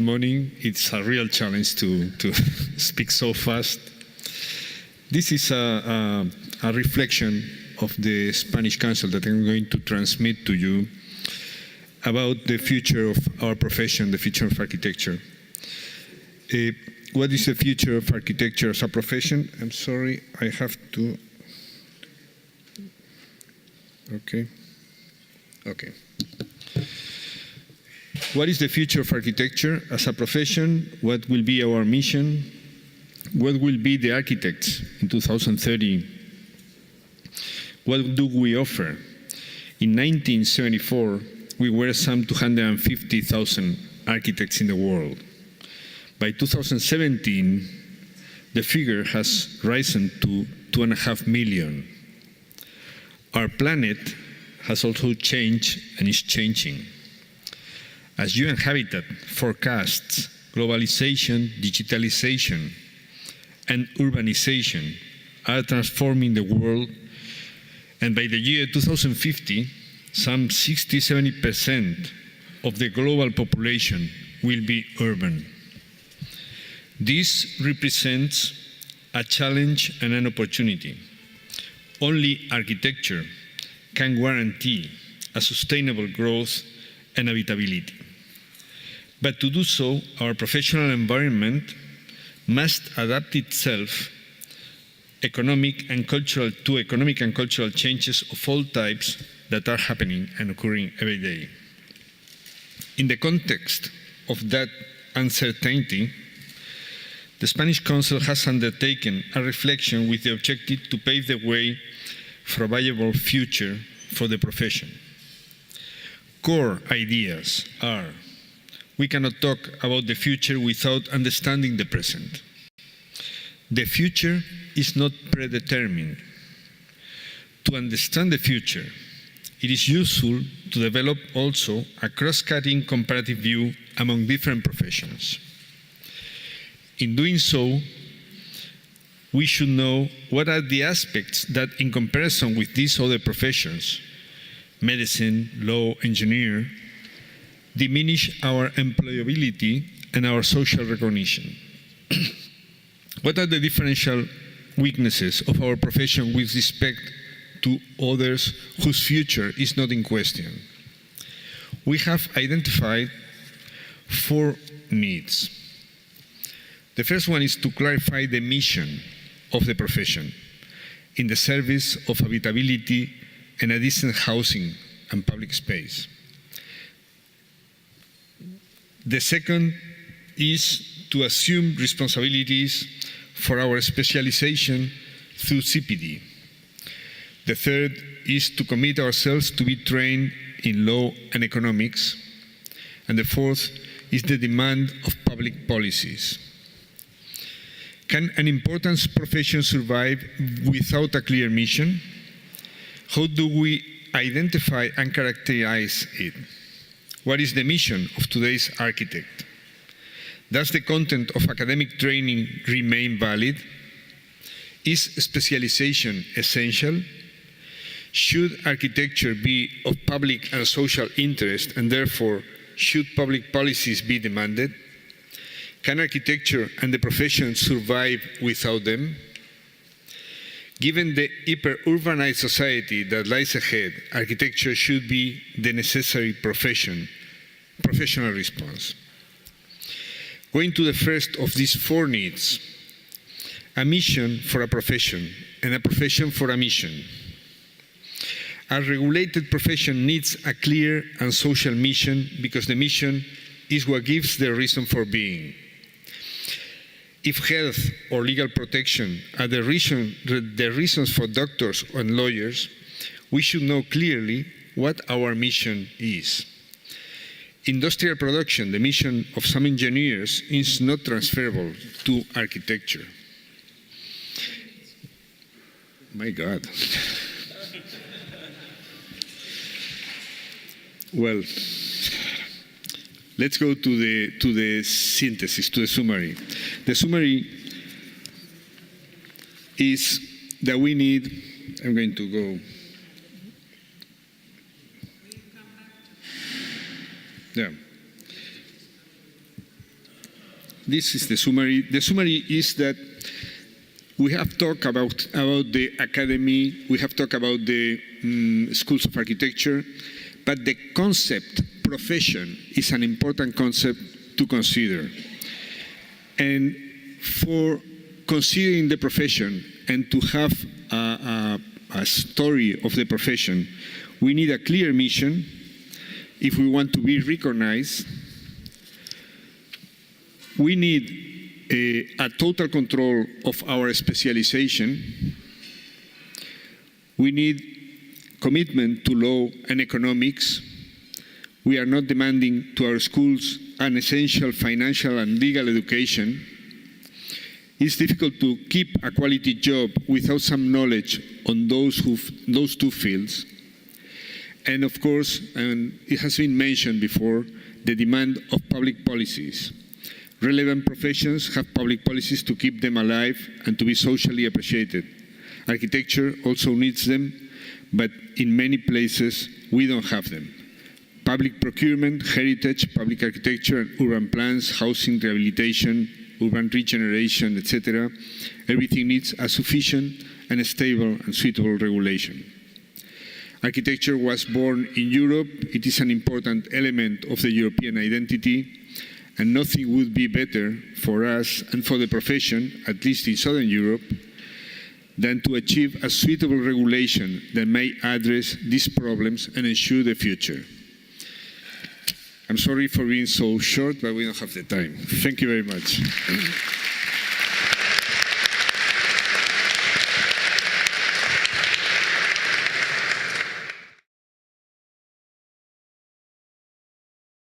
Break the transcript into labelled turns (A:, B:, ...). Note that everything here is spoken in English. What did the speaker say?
A: morning. It's a real challenge to speak so fast. This is a reflection of the Spanish Council that I'm going to transmit to you about the future of our profession, the future of architecture. What is the future of architecture as a profession? I'm sorry, I have to... Okay. What is the future of architecture as a profession? What will be our mission? What will be the architects in 2030? What do we offer? In 1974, we were some 250,000 architects in the world. By 2017, the figure has risen to 2.5 million. Our planet has also changed and is changing. As UN Habitat forecasts, globalization, digitalization, and urbanization are transforming the world, and by the year 2050, some 60–70% of the global population will be urban. This represents a challenge and an opportunity. Only architecture can guarantee a sustainable growth and habitability. But to do so, our professional environment must adapt itself to economic and cultural changes of all types that are happening and occurring every day. In the context of that uncertainty, the Spanish Council has undertaken a reflection with the objective to pave the way for a viable future for the profession. Core ideas are: we cannot talk about the future without understanding the present. The future is not predetermined. To understand the future, it is useful to develop also a cross-cutting comparative view among different professions. In doing so, we should know what are the aspects that, in comparison with these other professions, medicine, law, engineer, diminish our employability and our social recognition. What are the differential weaknesses of our profession with respect to others whose future is not in question? We have identified 4 needs. The first one is to clarify the mission of the profession in the service of habitability and a decent housing and public space. The second is to assume responsibilities for our specialization through CPD. The third is to commit ourselves to be trained in law and economics. And the fourth is the demand of public policies. Can an important profession survive without a clear mission? How do we identify and characterize it? What is the mission of today's architect? Does the content of academic training remain valid? Is specialization essential? Should architecture be of public and social interest, and therefore should public policies be demanded? Can architecture and the profession survive without them? Given the hyper-urbanized society that lies ahead, architecture should be the necessary professional response. Going to the first of these 4 needs, a mission for a profession and a profession for a mission. A regulated profession needs a clear and social mission because the mission is what gives the reason for being. If health or legal protection are the reasons for doctors and lawyers, we should know clearly what our mission is. Industrial production, the mission of some engineers, is not transferable to architecture. My God. Well, let's go to the synthesis, to the summary. The summary is that we need, I'm going to go. Yeah.
B: this is the summary. The summary is that we have talked about the academy, we have talked about the schools of architecture, but the concept, profession, is an important concept to consider. And for considering the profession and to have a story of the profession, we need a clear mission if we want to be recognized. We need a total control of our specialization. We need commitment to law and economics. We are not demanding to our schools an essential financial and legal education. It's difficult to keep a quality job without some knowledge on those two fields. And of course, and it has been mentioned before, the demand of public policies. Relevant professions have public policies to keep them alive and to be socially appreciated. Architecture also needs them, but in many places we don't have them. Public procurement, heritage, public architecture, and urban plans, housing rehabilitation, urban regeneration, etc. Everything needs a sufficient and stable and suitable regulation. Architecture was born in Europe. It is an important element of the European identity, and nothing would be better for us and for the profession, at least in Southern Europe, than to achieve a suitable regulation that may address these problems and ensure the future. I'm sorry for being so short, but we don't have the time. Thank you very much.